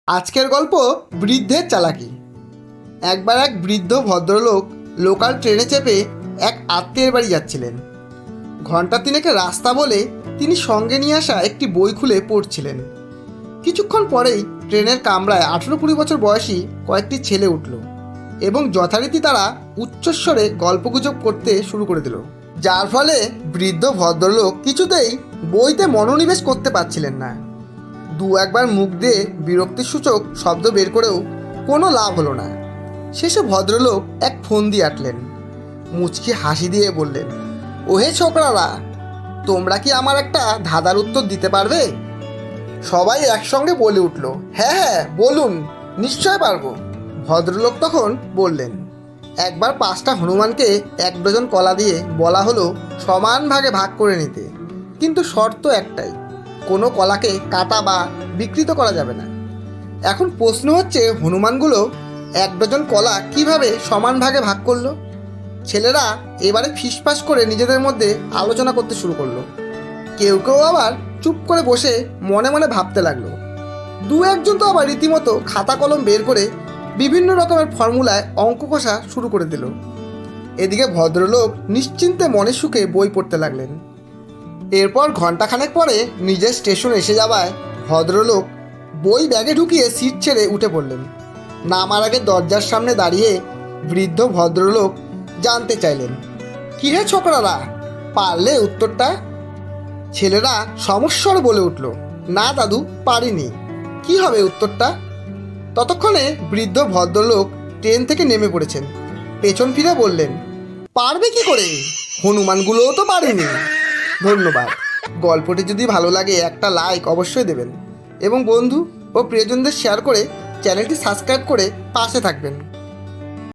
আজকের গল্প বৃদ্ধের চালাকি। একবার এক বৃদ্ধ ভদ্রলোক লোকাল ট্রেনে চেপে এক আত্মীয়ের বাড়ি যাচ্ছিলেন। ঘন্টা তিনেকের রাস্তা বলে তিনি সঙ্গে নিয়ে আসা একটি বই খুলে পড়ছিলেন। কিছুক্ষণ পরেই ট্রেনের কামরায় 18-20 বছর বয়সী কয়েকটি ছেলে উঠল এবং যথারীতি তারা উচ্চস্বরে গল্পগুজব করতে শুরু করে দিল, যার ফলে বৃদ্ধ ভদ্রলোক কিছুতেই বইতে মনোনিবেশ করতে পারছিলেন না। দু একবার মুখ দিয়ে বিরক্তিসূচক শব্দ বের করেও কোনো লাভ হলো না। শেষে ভদ্রলোক এক ফন্দি আঁটলেন, মুচকি হাসি দিয়ে বললেন, ওহে ছোকরারা, তোমরা কি আমার একটা ধাঁধার উত্তর দিতে পারবে? সবাই একসঙ্গে বলে উঠল, হ্যাঁ হ্যাঁ বলুন, নিশ্চয় পারবো। ভদ্রলোক তখন বললেন, একবার 5টা হনুমানকে 1 ডজন কলা দিয়ে বলা হলো সমান ভাগে ভাগ করে নিতে, কিন্তু শর্ত একটাই, কোনো কলাকে কাটা বা বিকৃত করা যাবে না। এখন প্রশ্ন হচ্ছে, হনুমানগুলো 1 ডজন কলা কিভাবে সমান ভাগে ভাগ করলো? ছেলেরা এবারে ফিসফাস করে নিজেদের মধ্যে আলোচনা করতে শুরু করলো। কেউ কেউ আবার চুপ করে বসে মনে মনে ভাবতে লাগলো। দু একজন তো আবার রীতিমতো খাতা কলম বের করে বিভিন্ন রকমের ফর্মুলায় অঙ্ক কষা শুরু করে দিল। এদিকে ভদ্রলোক নিশ্চিন্তে মনের সুখে বই পড়তে লাগলেন। এরপর ঘন্টাখানেক পরে নিজের স্টেশন এসে যাওয়ায় ভদ্রলোক বই ব্যাগে ঢুকিয়ে সিট ছেড়ে উঠে পড়লেন। নামার আগে দরজার সামনে দাঁড়িয়ে বৃদ্ধ ভদ্রলোক জানতে চাইলেন, কী হে ছোকরারা, পারলে উত্তরটা? ছেলেরা সমস্বরে বলে উঠল, না দাদু, পারিনি। কি হবে উত্তরটা? ততক্ষণে বৃদ্ধ ভদ্রলোক ট্রেন থেকে নেমে পড়েছেন। পেছন ফিরে বললেন, পারবে কি করে, হনুমানগুলোও তো পারেনি। ধন্যবাদ। গল্পটি যদি ভালো লাগে একটা লাইক অবশ্যই দেবেন এবং বন্ধু ও প্রিয়জনদের শেয়ার করে চ্যানেলটি সাবস্ক্রাইব করে পাশে থাকবেন।